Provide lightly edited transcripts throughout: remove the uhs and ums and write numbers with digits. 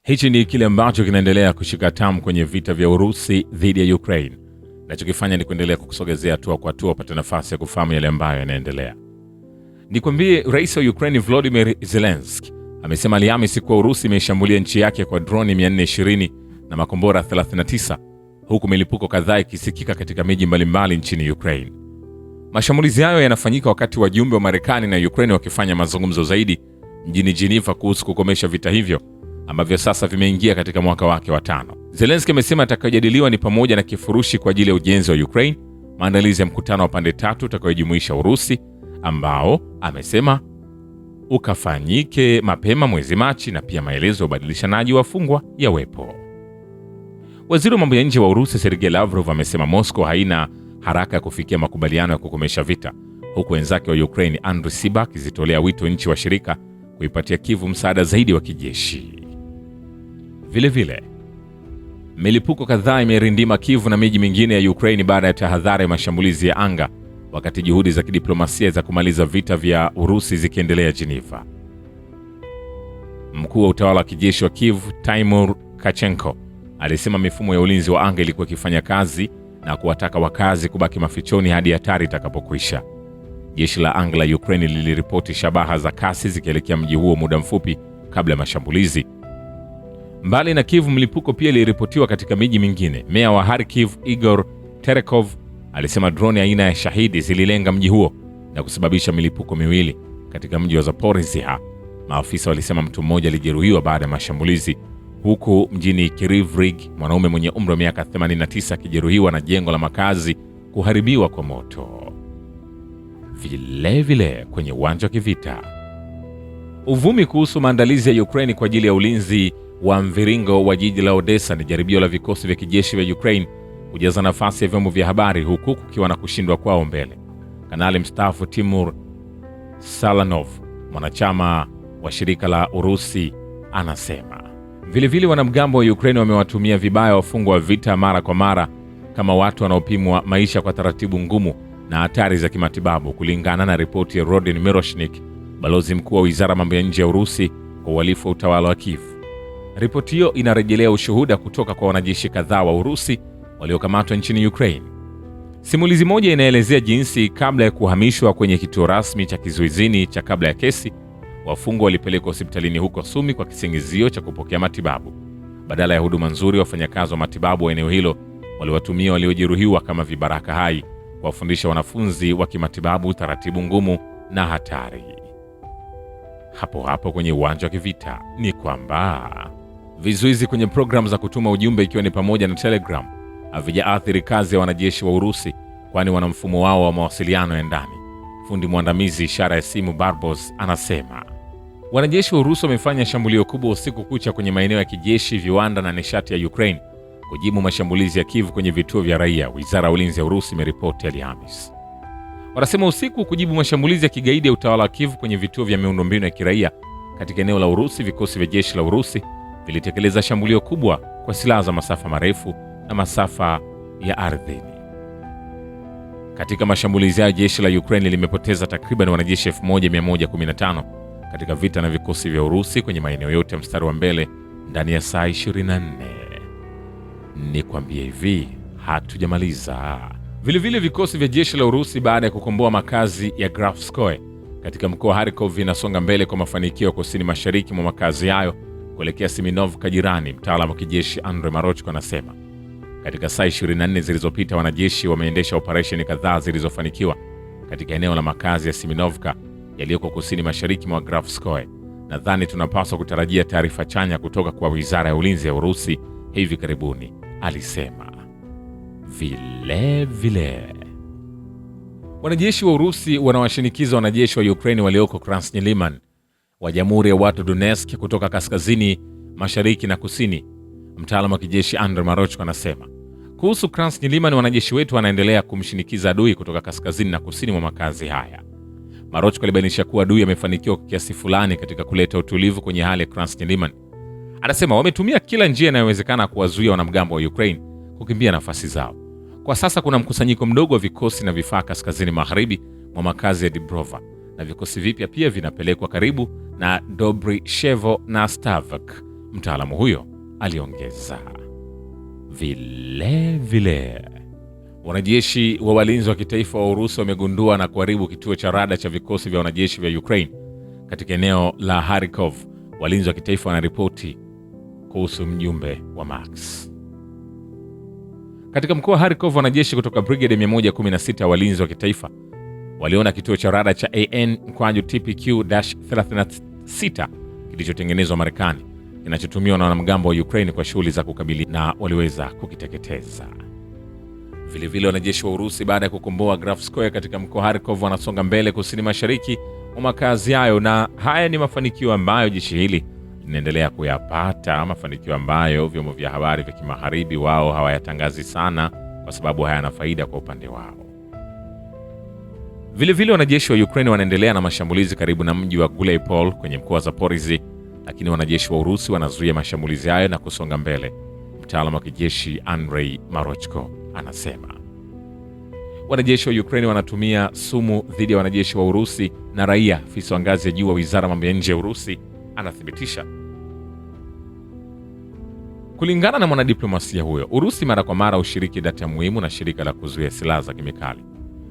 Hichi ni kile ambacho kinaendelea kushika tamu kwenye vita vya Urusi dhidi ya Ukraine. Nachokifanya ni kuendelea kukusogezea hatua kwa hatua upate nafasi ya kufahamu yale ambayo yanaendelea. Nikwambie, Rais wa Ukraine Volodymyr Zelensky amesema Alhamisi kuwa Urusi imeshambulia nchi yake kwa droni 420 na makombora 39, huku milipuko kadhaa ikisikika katika miji mbalimbali nchini Ukraine. Mashambulizi hayo yanafanyika wakati wajumbe wa Marekani na Ukraine wakifanya mazungumzo zaidi mjini Geneva kuhusu kukomesha vita hivyo ambavyo sasa vimeingia katika mwaka wake wa 5. Zelensky amesema atakayojadiliwa ni pamoja na kifurushi kwa ajili ya ujenzi wa Ukraine, maandalizi ya mkutano wa pande tatu utakayojumuisha Urusi ambao amesema ukafanyike mapema mwezi Machi, na pia maelezo ya ubadilishanaji wafungwa yawepo. Waziri wa mambo ya nje wa Urusi Sergei Lavrov amesema Moscow haina haraka ya kufikia makubaliano ya kukomesha vita, huku wenzake wa Ukraine Andriy Sybiha akizitolea wito nchi washirika kuipatia Kyiv msaada zaidi wa kijeshi. Vilevile, milipuko kadhaa imerindima Kyiv na miji mingine ya Ukraine baada ya tahadhari ya mashambulizi ya anga, wakati juhudi za kidiplomasia za kumaliza vita vya Urusi zikiendelea Geneva. Mkuu wa utawala wa kijeshi wa Kyiv Tymur Kachenko alisema mifumo ya ulinzi wa anga ilikuwa ikifanya kazi na kuwataka wakazi kubaki mafichoni hadi hatari itakapokwisha. Jeshi la anga la Ukraine liliripoti shabaha za kasi zikielekea mji huo muda mfupi kabla ya mashambulizi. Mbali na Kyiv, mlipuko pia iliripotiwa katika miji mingine. Meya wa Kharkiv Igor Terekov alisema droni aina ya Shahidi zililenga mji huo na kusababisha milipuko miwili katika mji wa Zaporizhia. Maafisa walisema mtu mmoja alijeruhiwa baada ya mashambulizi, huku mjini Kryvyi Rih mwanaume mwenye umri wa miaka 89 akijeruhiwa na jengo la makazi kuharibiwa kwa moto. Vilevile kwenye uwanja wa kivita, uvumi kuhusu maandalizi ya Ukraine kwa ajili ya ulinzi wa mviringo wa jiji la Odessa ni jaribio la vikosi vya kijeshi vya Ukraine kujaza nafasi ya vyombo vya habari, huku kukiwa na kushindwa kwao mbele. Kanali mstaafu Timur Salanov, mwanachama wa shirika la Urusi, anasema vilevile wanamgambo wa Ukraine wamewatumia vibaya wafungwa wa vita mara kwa mara kama watu wanaopimwa maisha kwa taratibu ngumu na hatari za kimatibabu, kulingana na ripoti ya Rodin Miroshnik, balozi mkuu wa wizara mambo ya nje ya Urusi kwa uhalifu wa utawala wa Kyiv. Ripoti hiyo inarejelea ushuhuda kutoka kwa wanajeshi kadhaa wa Urusi waliokamatwa nchini Ukraine. Simulizi moja inaelezea jinsi kabla ya kuhamishwa kwenye kituo rasmi cha kizuizini cha kabla ya kesi, wafungwa walipelekwa hospitalini huko Sumi kwa kisingizio cha kupokea matibabu. Badala ya huduma nzuri, wafanyakazi wa matibabu wa eneo hilo waliwatumia waliojeruhiwa kama vibaraka hai kuwafundisha wanafunzi wa kimatibabu taratibu ngumu na hatari. Hapo hapo kwenye uwanja wa kivita ni kwamba vizuizi kwenye programu za kutuma ujumbe, ikiwa ni pamoja na Telegram, havijaathiri kazi ya wanajeshi wa Urusi, kwani wana mfumo wao wa mawasiliano ya ndani. Fundi mwandamizi ishara ya simu Barbos anasema wanajeshi wa Urusi wamefanya shambulio kubwa usiku kucha kwenye maeneo ya kijeshi, viwanda na nishati ya Ukraine kujibu mashambulizi ya Kyiv kwenye vituo vya raia, wizara ya ulinzi ya Urusi imeripoti Alhamisi. Wanasema usiku kujibu mashambulizi ya kigaidi ya utawala wa Kyiv kwenye vituo vya miundombinu ya kiraia katika eneo la Urusi, vikosi vya jeshi la Urusi vilitekeleza shambulio kubwa kwa silaha za masafa marefu na masafa ya ardhini. Katika mashambulizi ya jeshi la Ukraine limepoteza takriban wanajeshi 1115 katika vita na vikosi vya Urusi kwenye maeneo yote ya mstari wa mbele ndani ya saa 24. Ni kwambie hivi, hatujamaliza. Vilevile vikosi vya jeshi la Urusi baada ya kukomboa makazi ya Grafskoye katika mkoa wa Kharkov vinasonga mbele kwa mafanikio kusini mashariki mwa makazi hayo kuelekea Seminovka jirani. Mtaalamu wa kijeshi Andrei Marochko anasema katika saa 24 zilizopita wanajeshi wameendesha operesheni kadhaa zilizofanikiwa katika eneo la makazi ya Seminovka yaliyoko kusini mashariki mwa Grafskoye. Nadhani tunapaswa kutarajia taarifa chanya kutoka kwa wizara ya ulinzi ya Urusi hivi karibuni, alisema. Vilevile wanajeshi wa Urusi wanawashinikiza wanajeshi wa Ukraine walioko Krasny Liman wa Jamhuri ya Watu Donetsk kutoka kaskazini, mashariki na kusini. Mtaalamu wa kijeshi Andrei Marochko anasema kuhusu Krasny Liman, wanajeshi wetu wanaendelea kumshinikiza adui kutoka kaskazini na kusini mwa makazi haya. Marochko alibainisha kuwa adui amefanikiwa kwa kiasi fulani katika kuleta utulivu kwenye hali ya Krasny Liman. Anasema wametumia kila njia inayowezekana kuwazuia wanamgambo wa Ukraine kukimbia nafasi zao. Kwa sasa kuna mkusanyiko mdogo wa vikosi na vifaa kaskazini magharibi mwa makazi ya Dibrova, na vikosi vipya pia vinapelekwa karibu na Dobryshevo na Stavk mtaalamu huyo aliongeza. Vile wanajeshi wa walinzi wa kitaifa wa Urusi wamegundua na kuharibu kituo cha rada cha vikosi vya wanajeshi vya Ukraine katika eneo la Kharkov. Walinzi wa kitaifa wanaripoti kuhusu mjumbe wa Max. Katika mkoa wa Kharkov, wanajeshi kutoka brigade 116 walinzi wa kitaifa waliona kituo cha rada cha AN/TPQ-36 kilichotengenezwa Marekani, kinachotumiwa na wanamgambo wa Ukraine kwa shughuli za kukabili, na waliweza kukiteketeza. Vilevile wanajeshi wa Urusi, baada ya kukomboa Graf Square katika mkoa wa Kharkov, wanasonga mbele kusini mashariki mwa makazi yayo, na haya ni mafanikio ambayo jeshi hili linaendelea kuyapata, mafanikio ambayo vyombo vya habari vya kimagharibi wao hawayatangazi sana kwa sababu hayana faida kwa upande wao. Vilevile wanajeshi wa Ukraine wanaendelea na mashambulizi karibu na mji wa Gulyaipol kwenye mkoa wa Zaporizhzhia, lakini wanajeshi wa Urusi wanazuia mashambulizi hayo na kusonga mbele. Mtaalamu wa kijeshi Andrei Marochko anasema wanajeshi wa Ukraine wanatumia sumu dhidi ya wanajeshi wa Urusi na raia. Afisa wa ngazi ya juu wa wizara mambo ya nje ya Urusi anathibitisha. Kulingana na mwanadiplomasia huyo, Urusi mara kwa mara ushiriki data muhimu na shirika la kuzuia silaha za kemikali,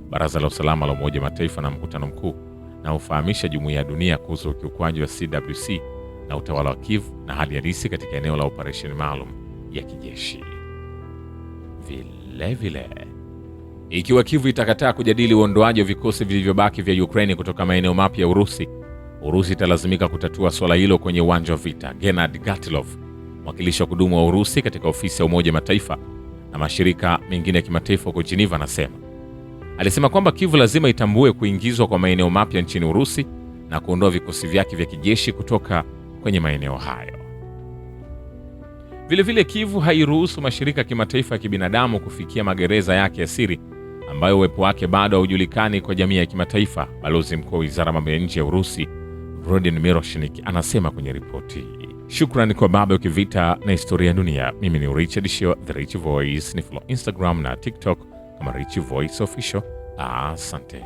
Baraza la Usalama la Umoja wa Mataifa na mkutano mkuu, na ufahamisha jumuiya ya dunia kuhusu ukiukwaji wa CWC na utawala wa Kiev na hali halisi katika eneo la operesheni maalum ya kijeshi. Vilevile, ikiwa Kiev itakataa kujadili uondoaji wa vikosi vilivyobaki vya Ukraine kutoka maeneo mapya ya Urusi italazimika kutatua swala hilo kwenye uwanja wa vita. Gennady Gatilov, mwakilishi wa kudumu wa Urusi katika ofisi ya Umoja wa Mataifa na mashirika mengine ya kimataifa huko Geneva, alisema kwamba Kiev lazima itambue kuingizwa kwa maeneo mapya nchini Urusi na kuondoa vikosi vyake vya kijeshi kutoka kwenye maeneo hayo. Vilevile, Kiev hairuhusu mashirika ya kimataifa ya kibinadamu kufikia magereza yake ya siri ambayo uwepo wake bado haujulikani kwa jamii ya kimataifa. Balozi mkuu wa wizara ya mambo ya nje ya Urusi Rodin Miroshnik anasema kwenye ripoti. Shukrani kwa Baba Ukivita na Historia ya Dunia. Mimi ni Richard Shio, The Rich Voice. Ni follow Instagram na TikTok kama Rich Voice Official. Asante.